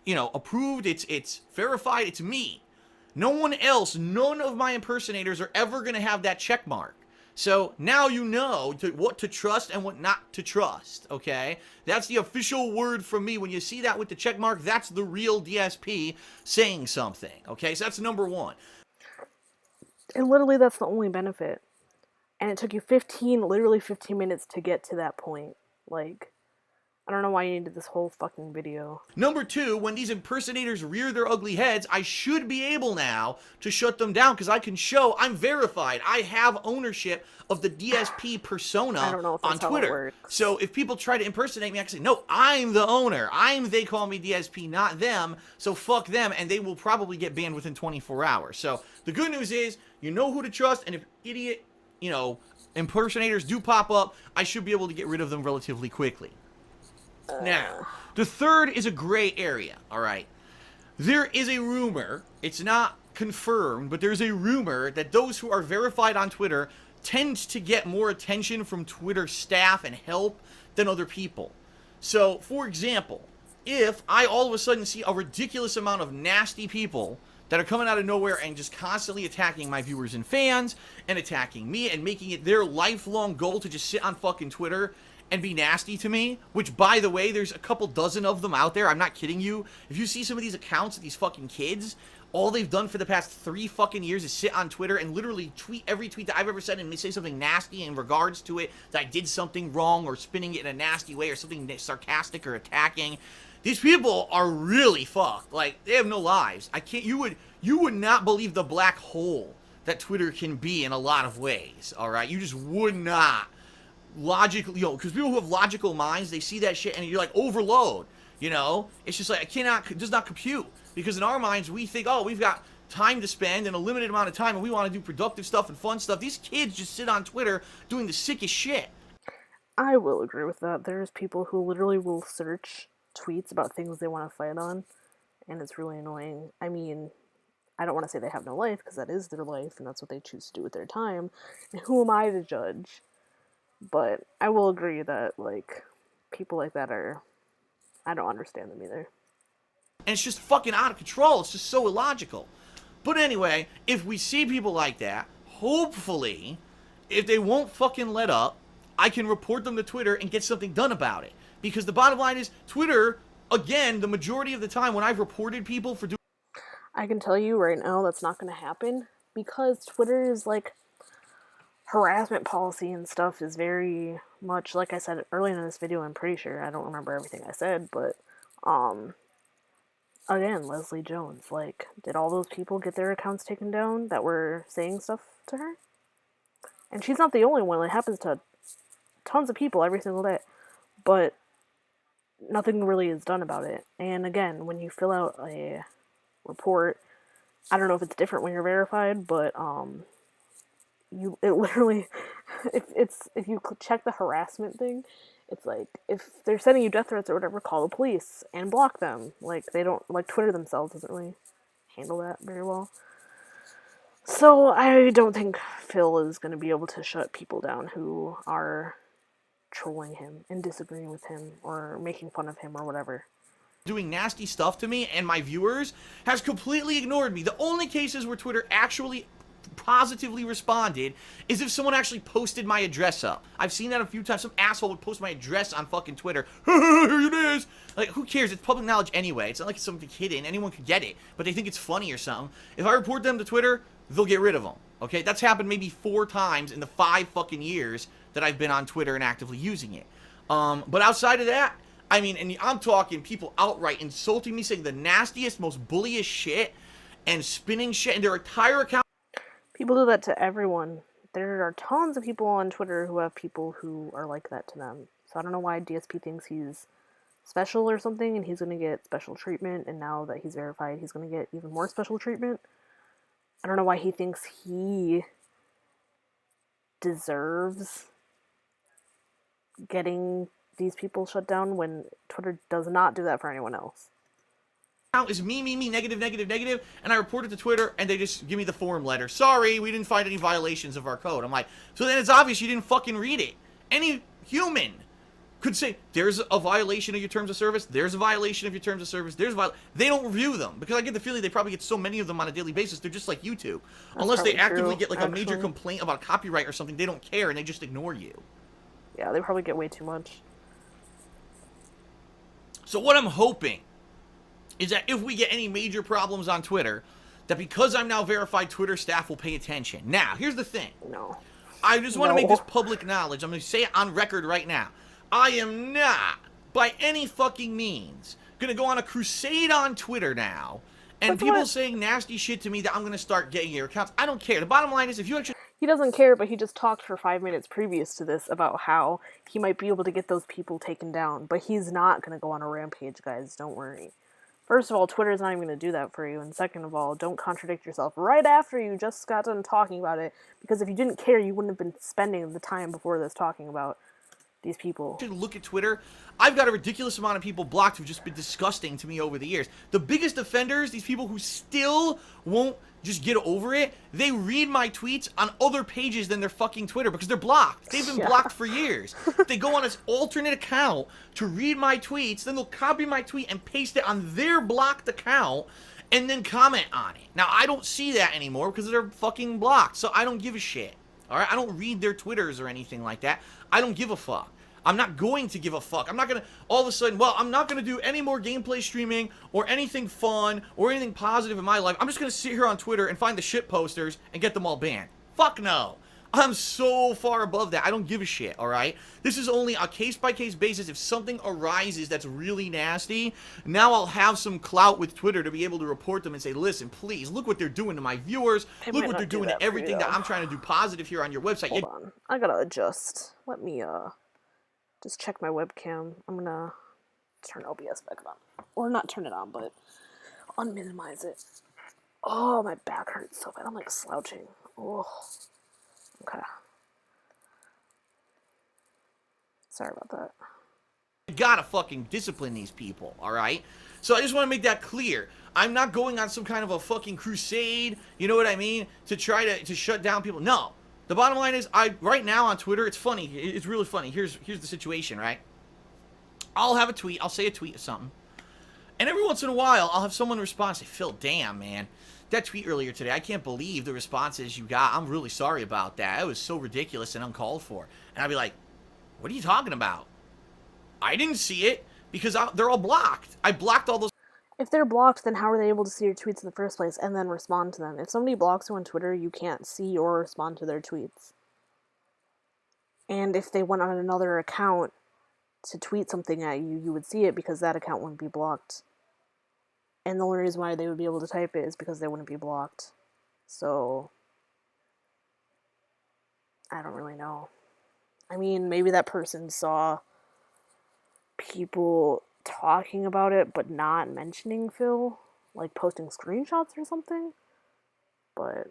you know, approved, it's verified, it's me. No one else, none of my impersonators are ever going to have that check mark. So now you know what to trust and what not to trust, okay? That's the official word from me. When you see that with the check mark, that's the real DSP saying something, okay? So that's number one. And literally that's the only benefit. And it took you literally 15 minutes to get to that point. Like, I don't know why you needed this whole fucking video. Number two, when these impersonators rear their ugly heads, I should be able now to shut them down because I can show I'm verified. I have ownership of the DSP persona on Twitter. So if people try to impersonate me, I can say, no, I'm the owner. They call me DSP, not them. So fuck them, and they will probably get banned within 24 hours. So the good news is, you know who to trust, and if idiot, you know, impersonators do pop up, I should be able to get rid of them relatively quickly. Now, the third is a gray area, all right? There is a rumor, it's not confirmed, but there's a rumor that those who are verified on Twitter tend to get more attention from Twitter staff and help than other people. So, for example, if I all of a sudden see a ridiculous amount of nasty people that are coming out of nowhere and just constantly attacking my viewers and fans and attacking me and making it their lifelong goal to just sit on fucking Twitter and be nasty to me, which, by the way, there's a couple dozen of them out there. I'm not kidding you. If you see some of these accounts of these fucking kids, all they've done for the past 3 fucking years is sit on Twitter and literally tweet every tweet that I've ever said and they say something nasty in regards to it, that I did something wrong or spinning it in a nasty way or something sarcastic or attacking. These people are really fucked. Like, they have no lives. You would not believe the black hole that Twitter can be in a lot of ways, all right? You just would not logically, because people who have logical minds, they see that shit and you're like, overload, It's just like, does not compute. Because in our minds, we think, oh, we've got time to spend and a limited amount of time and we want to do productive stuff and fun stuff. These kids just sit on Twitter doing the sickest shit. I will agree with that. There's people who literally will search tweets about things they want to fight on, and it's really annoying. I mean, I don't want to say they have no life, because that is their life, and that's what they choose to do with their time, and who am I to judge? But I will agree that, like, people like that I don't understand them either. And it's just fucking out of control. It's just so illogical. But anyway, if we see people like that, hopefully, if they won't fucking let up, I can report them to Twitter and get something done about it. Because the bottom line is, Twitter, again, the majority of the time when I've reported people for doing... I can tell you right now that's not going to happen, because Twitter is, like, harassment policy and stuff is very much, like I said earlier in this video, I'm pretty sure, I don't remember everything I said, but, again, Leslie Jones, like, did all those people get their accounts taken down that were saying stuff to her? And she's not the only one. It happens to tons of people every single day. But nothing really is done about it. And again, when you fill out a report, I don't know if it's different when you're verified, but it literally, if you check the harassment thing, it's like, if they're sending you death threats or whatever, call the police and block them. Like, they don't, like, Twitter themselves doesn't really handle that very well. So I don't think Phil is going to be able to shut people down who are trolling him and disagreeing with him or making fun of him or whatever. Doing nasty stuff to me and my viewers has completely ignored me. The only cases where Twitter actually positively responded is if someone actually posted my address up. I've seen that a few times. Some asshole would post my address on fucking Twitter. Here it is. Like, who cares? It's public knowledge anyway. It's not like it's something hidden. Anyone could get it, but they think it's funny or something. If I report them to Twitter, they'll get rid of them. Okay, that's happened maybe 4 times in the 5 fucking years that I've been on Twitter and actively using it. But outside of that, I mean, and I'm talking people outright insulting me, saying the nastiest, most bulliest shit, and spinning shit in their entire account. People do that to everyone. There are tons of people on Twitter who have people who are like that to them. So I don't know why DSP thinks he's special or something, and he's going to get special treatment, and now that he's verified, he's going to get even more special treatment. I don't know why he thinks he deserves getting these people shut down when Twitter does not do that for anyone else. Is me, negative, and I report it to Twitter, and they just give me the form letter. Sorry, we didn't find any violations of our code. I'm like, so then it's obvious you didn't fucking read it. Any human could say, there's a violation of your terms of service, there's a violation of your terms of service, they don't review them, because I get the feeling they probably get so many of them on a daily basis, they're just like YouTube. That's unless they actively true, get like a major complaint about copyright or something, they don't care, and they just ignore you. Yeah, they probably get way too much. So what I'm hoping is that if we get any major problems on Twitter, that because I'm now verified, Twitter staff will pay attention. Now, here's the thing. No. I just want to make this public knowledge. I'm going to say it on record right now. I am not, by any fucking means, going to go on a crusade on Twitter now, and people saying nasty shit to me that I'm going to start getting your accounts. I don't care. The bottom line is, if you actually... He doesn't care, but he just talked for 5 minutes previous to this about how he might be able to get those people taken down, but he's not going to go on a rampage, guys. Don't worry. First of all, Twitter's not even going to do that for you, and second of all, don't contradict yourself right after you just got done talking about it, because if you didn't care, you wouldn't have been spending the time before this talking about these people. Look at Twitter. I've got a ridiculous amount of people blocked who've just been disgusting to me over the years. The biggest offenders, these people who still won't just get over it, they read my tweets on other pages than their fucking Twitter because they're blocked. They've been blocked for years. They go on this alternate account to read my tweets, then they'll copy my tweet and paste it on their blocked account and then comment on it. Now, I don't see that anymore because they're fucking blocked, so I don't give a shit. Alright? I don't read their Twitters or anything like that. I don't give a fuck. I'm not going to give a fuck. I'm not going to, all of a sudden, well, I'm not going to do any more gameplay streaming or anything fun or anything positive in my life. I'm just going to sit here on Twitter and find the shit posters and get them all banned. Fuck no. I'm so far above that. I don't give a shit, all right? This is only a case-by-case basis. If something arises that's really nasty, now I'll have some clout with Twitter to be able to report them and say, listen, please, look what they're doing to my viewers. They Look might what they're not do doing to that for you, everything that though. I'm trying to do positive here on your website. Hold on. I gotta adjust. Let me, just check my webcam. I'm gonna turn OBS back on. Or not turn it on, but unminimize it. Oh, my back hurts so bad. I'm like slouching. Oh. Okay. Sorry about that. You gotta fucking discipline these people, all right? So I just want to make that clear. I'm not going on some kind of a fucking crusade, you know what I mean, to try to shut down people. No. The bottom line is, right now on Twitter, it's funny. It's really funny. Here's the situation, right? I'll have a tweet. I'll say a tweet or something. And every once in a while, I'll have someone respond and say, Phil, damn, man. That tweet earlier today, I can't believe the responses you got. I'm really sorry about that. It was so ridiculous and uncalled for. And I'd be like, what are you talking about? I didn't see it because they're all blocked. I blocked all those. If they're blocked, then how are they able to see your tweets in the first place and then respond to them? If somebody blocks you on Twitter, you can't see or respond to their tweets. And if they went on another account to tweet something at you, you would see it because that account wouldn't be blocked. And the only reason why they would be able to type it is because they wouldn't be blocked. So, I don't really know. I mean, maybe that person saw people talking about it but not mentioning Phil, like posting screenshots or something. But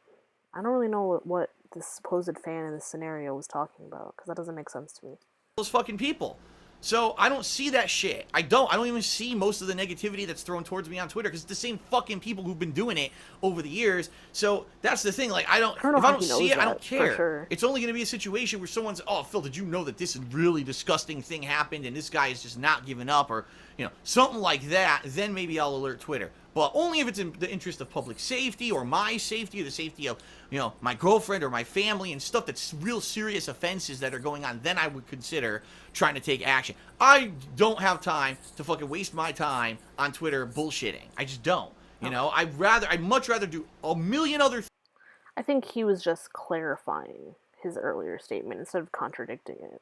I don't really know what this supposed fan in this scenario was talking about, because that doesn't make sense to me. Those fucking people. So I don't see that shit. I don't even see most of the negativity that's thrown towards me on Twitter, because it's the same fucking people who've been doing it over the years. So that's the thing. Like, if I don't see it, I don't care. Sure. It's only going to be a situation where someone's, oh, Phil, did you know that this really disgusting thing happened and this guy is just not giving up, or, you know, something like that. Then maybe I'll alert Twitter. But only if it's in the interest of public safety or my safety or the safety of, you know, my girlfriend or my family and stuff that's real serious offenses that are going on. Then I would consider trying to take action. I don't have time to fucking waste my time on Twitter bullshitting. I just don't. You know, I'd much rather do a million other things. I think he was just clarifying his earlier statement instead of contradicting it.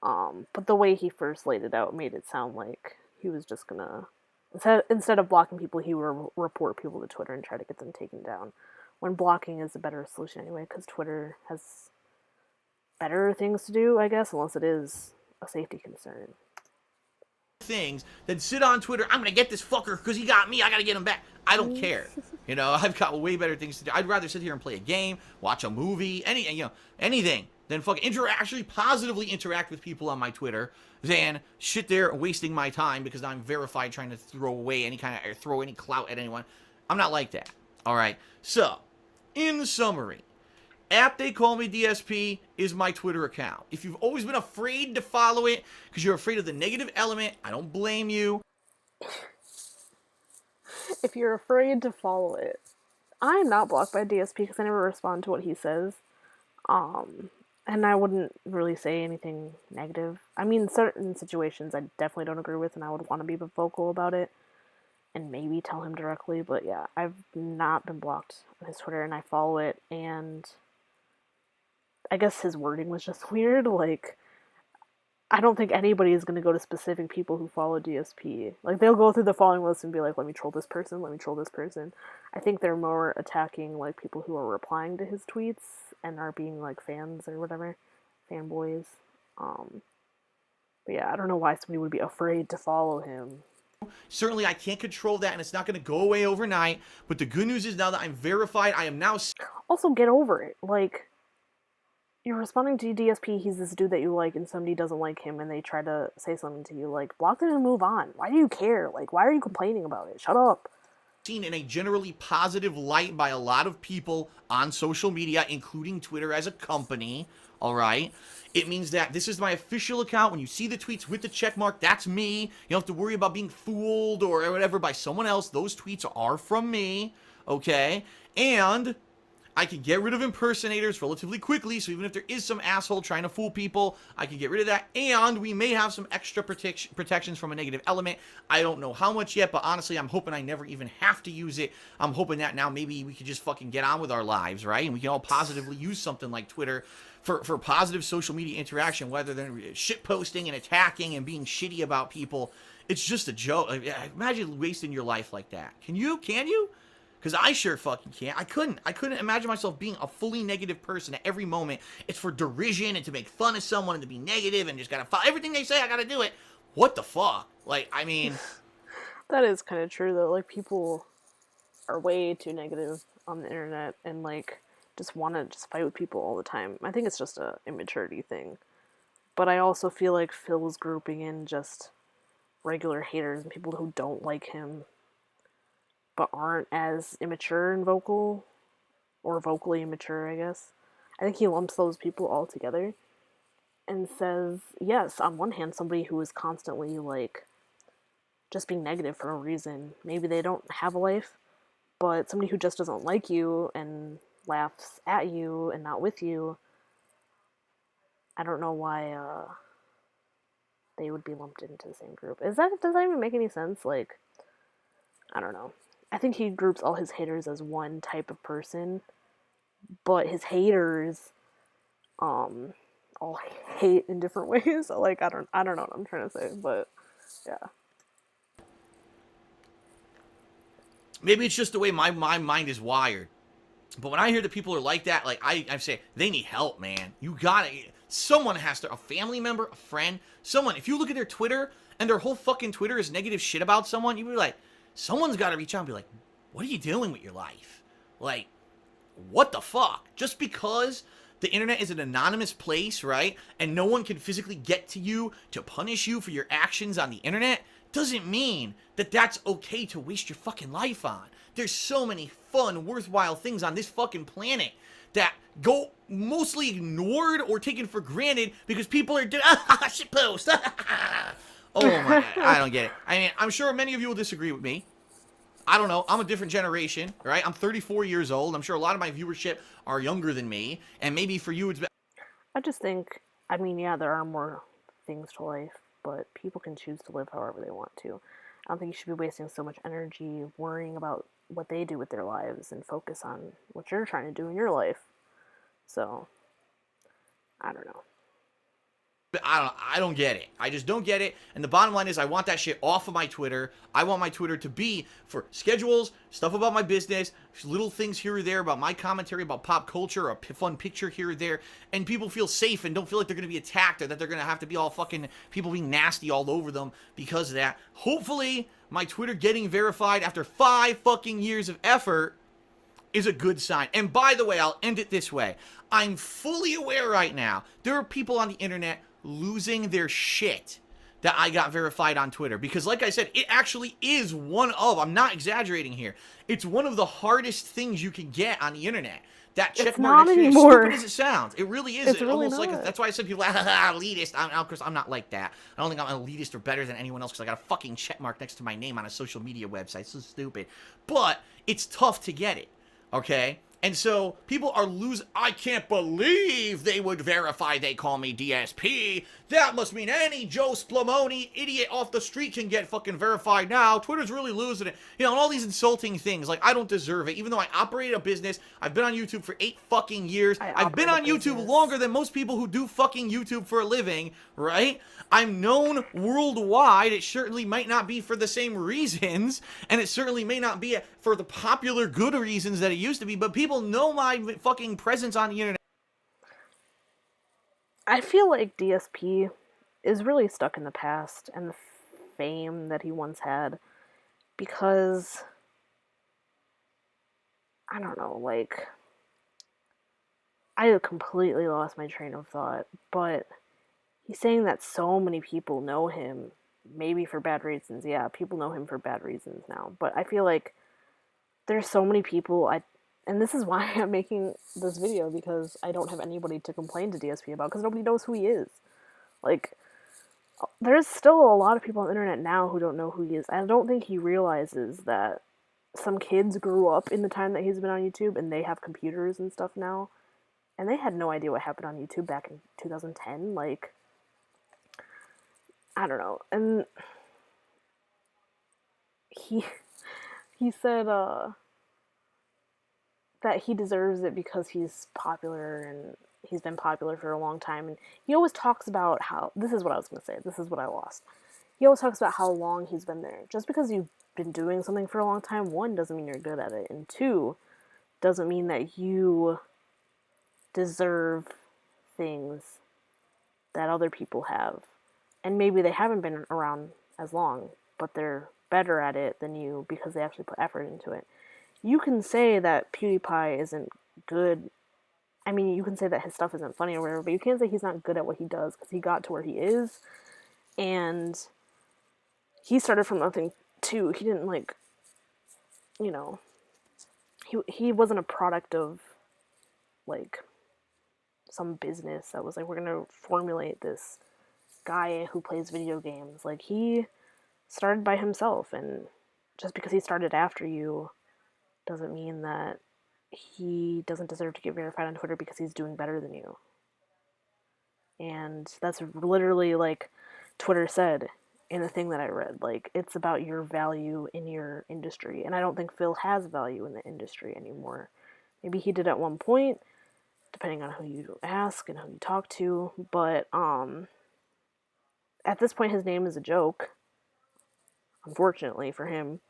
But the way he first laid it out made it sound like he was just gonna, instead of blocking people, he would report people to Twitter and try to get them taken down. When blocking is a better solution anyway, because Twitter has better things to do, I guess, unless it is a safety concern. Things that sit on Twitter, I'm gonna get this fucker because he got me, I gotta get him back. I don't care. You know, I've got way better things to do. I'd rather sit here and play a game, watch a movie, anything than fucking actually positively interact with people on my Twitter than sit there wasting my time because I'm verified trying to throw any clout at anyone. I'm not like that. All right. So, in summary, They Call Me DSP is my Twitter account. If you've always been afraid to follow it because you're afraid of the negative element, I don't blame you. If you're afraid to follow it, I am not blocked by DSP because I never respond to what he says. And I wouldn't really say anything negative. I mean, certain situations I definitely don't agree with and I would want to be vocal about it and maybe tell him directly, but yeah, I've not been blocked on his Twitter and I follow it, and I guess his wording was just weird. Like, I don't think anybody is going to go to specific people who follow DSP. Like, they'll go through the following list and be like, let me troll this person, let me troll this person. I think they're more attacking, like, people who are replying to his tweets and are being, like, fans or whatever. Fanboys. But yeah, I don't know why somebody would be afraid to follow him. Certainly, I can't control that, and it's not going to go away overnight. But the good news is now that I'm verified, I am now... Also, get over it. Like, you're responding to DSP, he's this dude that you like, and somebody doesn't like him, and they try to say something to you. Like, block them and move on. Why do you care? Like, why are you complaining about it? Shut up. Seen in a generally positive light by a lot of people on social media, including Twitter as a company, all right? It means that this is my official account. When you see the tweets with the check mark, that's me. You don't have to worry about being fooled or whatever by someone else. Those tweets are from me, okay? And I can get rid of impersonators relatively quickly, so even if there is some asshole trying to fool people, I can get rid of that, and we may have some extra protections from a negative element. I don't know how much yet, but honestly, I'm hoping I never even have to use it. I'm hoping that now maybe we could just fucking get on with our lives, right? And we can all positively use something like Twitter for positive social media interaction, whether they're shit posting and attacking and being shitty about people. It's just a joke. Imagine wasting your life like that. Can you? Can you? Because I sure fucking can't. I couldn't imagine myself being a fully negative person at every moment. It's for derision and to make fun of someone and to be negative and just gotta follow everything they say. I gotta do it. What the fuck? Like, I mean, That is kind of true though. Like people are way too negative on the internet and like just want to just fight with people all the time. I think it's just a immaturity thing. But I also feel like Phil's grouping in just regular haters and people who don't like him but aren't as immature and vocal or vocally immature, I guess. I think he lumps those people all together and says, yes, on one hand, somebody who is constantly like just being negative for no reason. Maybe they don't have a life, but somebody who just doesn't like you and laughs at you and not with you, I don't know why they would be lumped into the same group. Does that even make any sense? Like, I don't know. I think he groups all his haters as one type of person, but his haters all hate in different ways. So, like, I don't know what I'm trying to say, but yeah. maybe it's just the way my mind is wired. But when I hear that people are like that, like I say, they need help, man. You gotta, someone has to, a family member, a friend, someone. If you look at their Twitter and their whole fucking Twitter is negative shit about someone, you'd be like, someone's got to reach out and be like, what are you doing with your life? Like, what the fuck? Just because the internet is an anonymous place, right? And no one can physically get to you to punish you for your actions on the internet doesn't mean that that's okay to waste your fucking life on. There's so many fun, worthwhile things on this fucking planet that go mostly ignored or taken for granted because people are doing shit post. Oh my, I don't get it. I mean, I'm sure many of you will disagree with me. I don't know. I'm a different generation, right? I'm 34 years old. I'm sure a lot of my viewership are younger than me, and maybe for you it's. I just think, I mean, yeah, there are more things to life, but people can choose to live however they want to. I don't think you should be wasting so much energy worrying about what they do with their lives and focus on what you're trying to do in your life. So, I don't know. I don't get it. I just don't get it. And the bottom line is I want that shit off of my Twitter. I want my Twitter to be for schedules, stuff about my business, little things here or there about my commentary about pop culture, a fun picture here or there, and people feel safe and don't feel like they're going to be attacked or that they're going to have to be all fucking people being nasty all over them because of that. Hopefully, my Twitter getting verified after 5 fucking years of effort is a good sign. And by the way, I'll end it this way. I'm fully aware right now there are people on the internet losing their shit that I got verified on Twitter. Because like I said, it actually is one of, I'm not exaggerating here, it's one of the hardest things you can get on the internet. That check mark, as stupid as it sounds, it really is. It's really almost not. Like, that's why I said people, elitist. Of course, I'm not like that. I don't think I'm elitist or better than anyone else because I got a fucking check mark next to my name on a social media website. It's so stupid. But it's tough to get it, okay? And so people are losing. I can't believe they would verify they call me DSP. That must mean any Joe Splamoni idiot off the street can get fucking verified now. Twitter's really losing it. You know, and all these insulting things. Like, I don't deserve it. Even though I operate a business, I've been on YouTube for 8 fucking years. I've been on YouTube longer than most people who do fucking YouTube for a living, right? I'm known worldwide. It certainly might not be for the same reasons, and it certainly may not be for the popular good reasons that it used to be, but people know my fucking presence on the internet. I feel like DSP is really stuck in the past and the fame that he once had because, I don't know, like, I completely lost my train of thought, but he's saying that so many people know him, maybe for bad reasons. Yeah, people know him for bad reasons now, but I feel like there's so many people, and this is why I'm making this video, because I don't have anybody to complain to DSP about, because nobody knows who he is. Like, there's still a lot of people on the internet now who don't know who he is. I don't think he realizes that some kids grew up in the time that he's been on YouTube, and they have computers and stuff now, and they had no idea what happened on YouTube back in 2010. Like, I don't know. And he he said that he deserves it because he's popular and he's been popular for a long time. And he always talks about how, this is what I was going to say, this is what I lost. He always talks about how long he's been there. Just because you've been doing something for a long time, one, doesn't mean you're good at it, and two, doesn't mean that you deserve things that other people have. And maybe they haven't been around as long, but they're better at it than you because they actually put effort into it. You can say that PewDiePie isn't good. I mean, you can say that his stuff isn't funny or whatever, but you can't say he's not good at what he does because he got to where he is. And he started from nothing too. He didn't, like, you know, he wasn't a product of, like, some business that was like, we're gonna formulate this guy who plays video games. Like, he started by himself, and just because he started after you doesn't mean that he doesn't deserve to get verified on Twitter because he's doing better than you. And that's literally, like, Twitter said in a thing that I read. Like, it's about your value in your industry. And I don't think Phil has value in the industry anymore. Maybe he did at one point, depending on who you ask and who you talk to. But at this point, his name is a joke, unfortunately for him.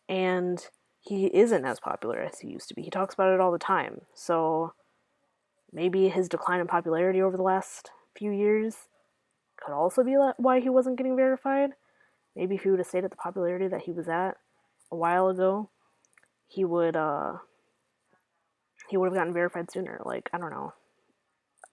And he isn't as popular as he used to be. He talks about it all the time. So maybe his decline in popularity over the last few years could also be why he wasn't getting verified. Maybe if he would have stayed at the popularity that he was at a while ago, he would have gotten verified sooner. Like, I don't know.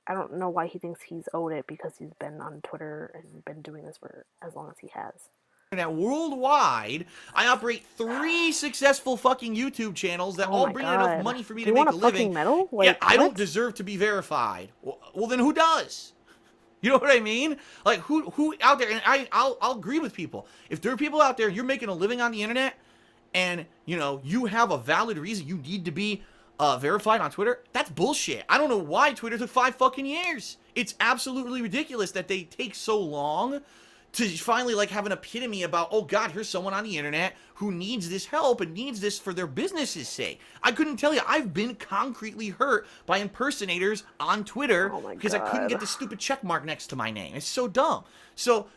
I don't know why he thinks he's owed it because he's been on Twitter and been doing this for as long as he has. Internet worldwide. I operate 3 successful fucking YouTube channels that Oh all my bring in enough god. money for me Do to you make want a a living. fucking medal? Yeah, Like, I don't what? deserve to be verified. Well, then who does? You know what I mean? Like, who out there? And I'll agree with people. If there are people out there, you're making a living on the internet, and you have a valid reason you need to be verified on Twitter. That's bullshit. I don't know why Twitter took 5 fucking years. It's absolutely ridiculous that they take so long to finally, like, have an epitome about, oh god, here's someone on the internet who needs this help and needs this for their business's sake. I couldn't tell you, I've been concretely hurt by impersonators on Twitter Oh my because I couldn't god. get the stupid check mark next to my name. It's so dumb. So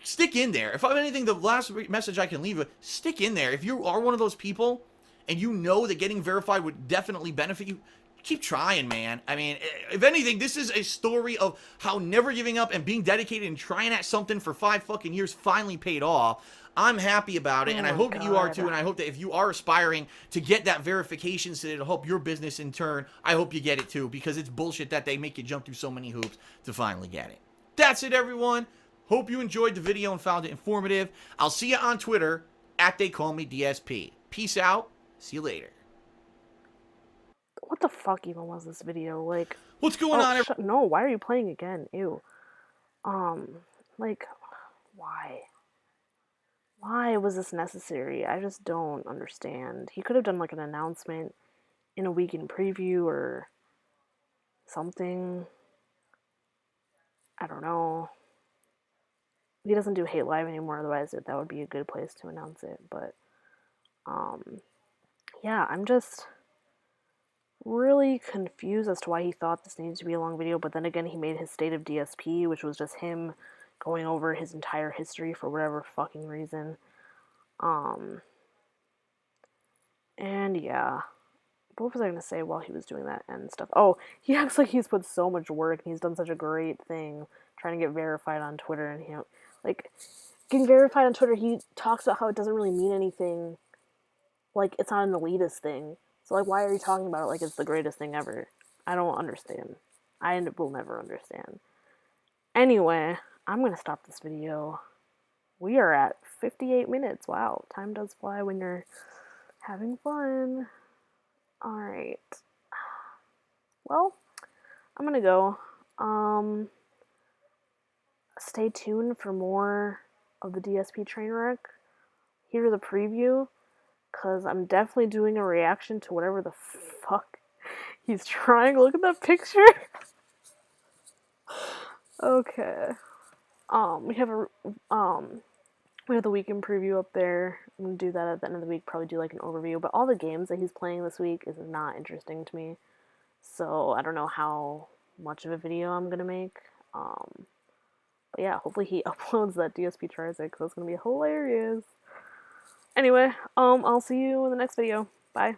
stick in there. If I have anything, the last message I can leave with, stick in there. If you are one of those people and you know that getting verified would definitely benefit you, keep trying, man. I mean, if anything, this is a story of how never giving up and being dedicated and trying at something for 5 fucking years finally paid off. I'm happy about it, Oh and I my hope that you are god. too, and I hope that if you are aspiring to get that verification so that it'll help your business in turn, I hope you get it too, because it's bullshit that they make you jump through so many hoops to finally get it. That's it, everyone. Hope you enjoyed the video and found it informative. I'll see you on Twitter, @TheyCallMeDSP. Peace out. See you later. What the fuck even was this video? Like, What's going on? no, why are you playing again? Ew. Like, why? Why was this necessary? I just don't understand. He could have done, like, an announcement in a weekend preview or something. I don't know. He doesn't do Hate Live anymore, otherwise that would be a good place to announce it. But, yeah, I'm just really confused as to why he thought this needed to be a long video, but then again, he made his State of DSP, which was just him going over his entire history for whatever fucking reason. And yeah, what was I gonna say while he was doing that and stuff? Oh, he acts like he's put so much work and he's done such a great thing trying to get verified on Twitter, and like, getting verified on Twitter, he talks about how it doesn't really mean anything, like, it's not an elitist thing. So, like, why are you talking about it like it's the greatest thing ever? I don't understand. I will never understand. Anyway, I'm gonna stop this video. We are at 58 minutes. Wow, time does fly when you're having fun. Alright. Well, I'm gonna go. Stay tuned for more of the DSP train wreck. Here's a preview. because I'm definitely doing a reaction to whatever the fuck he's trying. Look at that picture. Okay. We have a we have the weekend preview up there. I'm gonna do that at the end of the week. Probably do like an overview. But all the games that he's playing this week is not interesting to me. So I don't know how much of a video I'm gonna make. But yeah, hopefully he uploads that DSP Trizic because that's gonna be hilarious. Anyway, I'll see you in the next video. Bye.